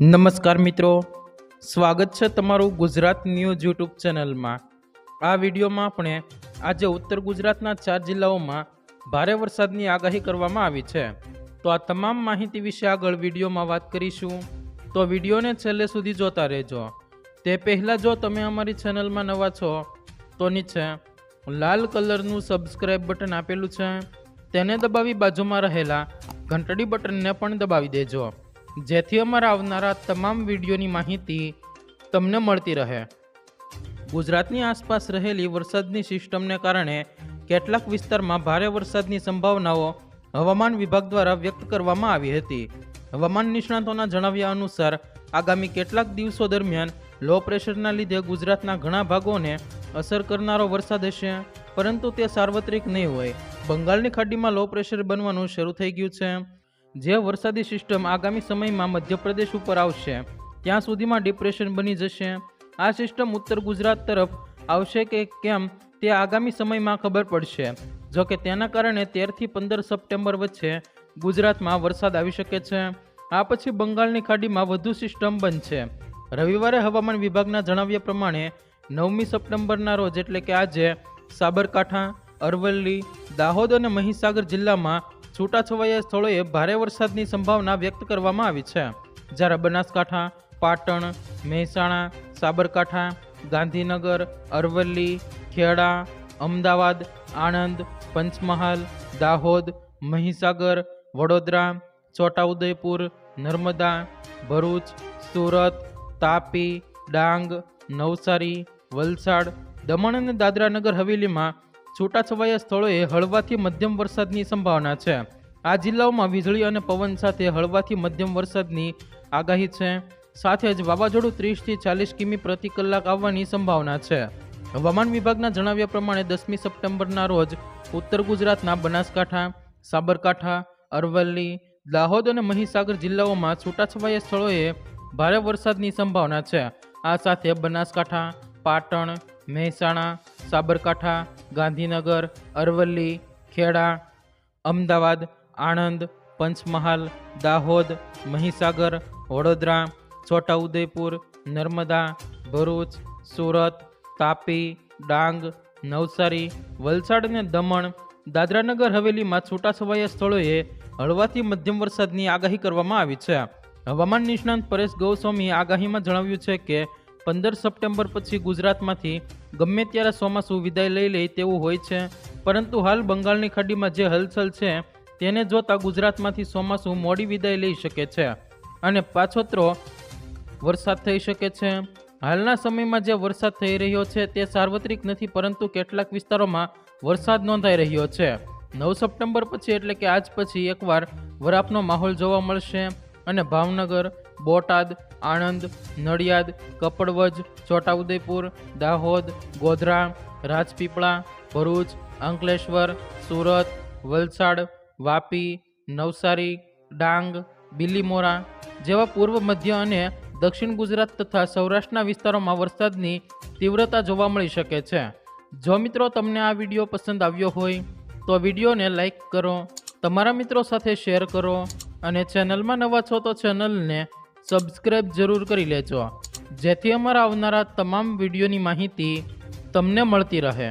નમસ્કાર મિત્રો, સ્વાગત છે તમારું ગુજરાત ન્યૂઝ યુટ્યુબ ચેનલમાં। આ વિડીયોમાં આપણે આજે ઉત્તર ગુજરાતના 4 જિલ્લાઓમાં ભારે વરસાદની આગાહી કરવામાં આવી છે। તો આ તમામ માહિતી વિશે આગળ વિડીયોમાં વાત કરીશું, તો વિડીયોને છેલ્લે સુધી જોતા રહેજો। તે પહેલાં જો તમે અમારી ચેનલમાં નવા છો તો નીચે લાલ કલરનું સબસ્ક્રાઇબ બટન આપેલું છે, તેને દબાવી બાજુમાં રહેલા ઘંટડી બટનને પણ દબાવી દેજો, જેથી અમારા આવનારા તમામ વિડીયોની માહિતી તમને મળતી રહે। ગુજરાતની આસપાસ રહેલી વરસાદની સિસ્ટમને કારણે કેટલાક વિસ્તારમાં ભારે વરસાદની સંભાવનાઓ હવામાન વિભાગ દ્વારા વ્યક્ત કરવામાં આવી હતી। હવામાન નિષ્ણાતોના જણાવ્યા અનુસાર આગામી કેટલાક દિવસો દરમિયાન લો પ્રેશરના લીધે ગુજરાતના ઘણા ભાગોને અસર કરનારો વરસાદ હશે, પરંતુ તે સાર્વત્રિક નહીં હોય। બંગાળની ખાડીમાં લો પ્રેશર બનવાનું શરૂ થઈ ગયું છે, જે વરસાદી સિસ્ટમ આગામી સમયમાં મધ્યપ્રદેશ ઉપર આવશે ત્યાં સુધીમાં ડિપ્રેશન બની જશે। આ સિસ્ટમ ઉત્તર ગુજરાત તરફ આવશે કે કેમ તે આગામી સમયમાં ખબર પડશે। જોકે તેના કારણે 13 થી 15 સપ્ટેમ્બર વચ્ચે ગુજરાતમાં વરસાદ આવી શકે છે। આ પછી બંગાળની ખાડીમાં વધુ સિસ્ટમ બનશે। રવિવારે હવામાન વિભાગના જણાવ્યા પ્રમાણે 9મી સપ્ટેમ્બરના રોજ એટલે કે આજે સાબરકાંઠા, અરવલ્લી, દાહોદ અને મહીસાગર જિલ્લામાં છૂટાછવાયા સ્થળોએ ભારે વરસાદની સંભાવના વ્યક્ત કરવામાં આવી છે, જ્યારે બનાસકાંઠા, પાટણ, મહેસાણા, સાબરકાંઠા, ગાંધીનગર, અરવલ્લી, ખેડા, અમદાવાદ, આણંદ, પંચમહાલ, દાહોદ, મહીસાગર, વડોદરા, છોટાઉદેપુર, નર્મદા, ભરૂચ, સુરત, તાપી, ડાંગ, નવસારી, વલસાડ, દમણ અને દાદરાનગર હવેલીમાં છૂટાછવાયા સ્થળોએ હળવાથી મધ્યમ વરસાદની સંભાવના છે। આ જિલ્લાઓમાં વીજળી અને પવન સાથે હળવાથી મધ્યમ વરસાદની આગાહી છે, સાથે જ વાવાઝોડું 30 થી 40 કિમી પ્રતિ કલાક આવવાની સંભાવના છે। હવામાન વિભાગના જણાવ્યા પ્રમાણે 10મી સપ્ટેમ્બરના રોજ ઉત્તર ગુજરાતના બનાસકાંઠા, સાબરકાંઠા, અરવલ્લી, દાહોદ અને મહીસાગર જિલ્લાઓમાં છૂટાછવાયા સ્થળોએ ભારે વરસાદની સંભાવના છે। આ સાથે બનાસકાંઠા, પાટણ, મહેસાણા, સાબરકાંઠા, ગાંધીનગર, અરવલ્લી, ખેડા, અમદાવાદ, આણંદ, પંચમહાલ, દાહોદ, મહીસાગર, વડોદરા, છોટાઉદેપુર, નર્મદા, ભરૂચ, સુરત, તાપી, ડાંગ, નવસારી, વલસાડ અને દમણ, દાદરાનગર હવેલીમાં છૂટાછવાયા સ્થળોએ હળવાથી મધ્યમ વરસાદની આગાહી કરવામાં આવી છે। હવામાન નિષ્ણાંત પરેશ ગોસ્વામીએ આગાહીમાં જણાવ્યું છે કે 15 સપ્ટેમ્બર પછી ગુજરાતમાંથી ગમે ત્યારે ચોમાસું વિદાય લઈ લે તેવું હોય છે, પરંતુ હાલ બંગાળની ખાડીમાં જે હલચલ છે તેને જોતા ગુજરાતમાંથી ચોમાસું મોડી વિદાય લઈ શકે છે અને પાછોતરો વરસાદ થઈ શકે છે। હાલના સમયમાં જે વરસાદ થઈ રહ્યો છે તે સાર્વત્રિક નથી, પરંતુ કેટલાક વિસ્તારોમાં વરસાદ નોંધાઈ રહ્યો છે। 9 સપ્ટેમ્બર પછી એટલે કે આજ પછી એકવાર વરાપનો માહોલ જોવા મળશે અને ભાવનગર, બોટાદ, આણંદ, નડિયાદ, કપડવજ, છોટાઉદેપુર, દાહોદ, ગોધરા, રાજપીપળા, ભરૂચ, અંકલેશ્વર, સુરત, વલસાડ, વાપી, નવસારી, ડાંગ, બિલીમોરા જેવા પૂર્વ મધ્ય અને દક્ષિણ ગુજરાત તથા સૌરાષ્ટ્રના વિસ્તારોમાં વરસાદની તીવ્રતા જોવા મળી શકે છે। જો મિત્રો તમને આ વિડીયો પસંદ આવ્યો હોય તો વિડીયોને લાઈક કરો, તમારા મિત્રો સાથે શેર કરો અને ચેનલમાં નવા છો તો ચેનલને સબસ્ક્રાઇબ જરૂર કરી લેજો, જેથી અમારા આવનારા તમામ વિડીયોની માહિતી તમને મળતી રહે।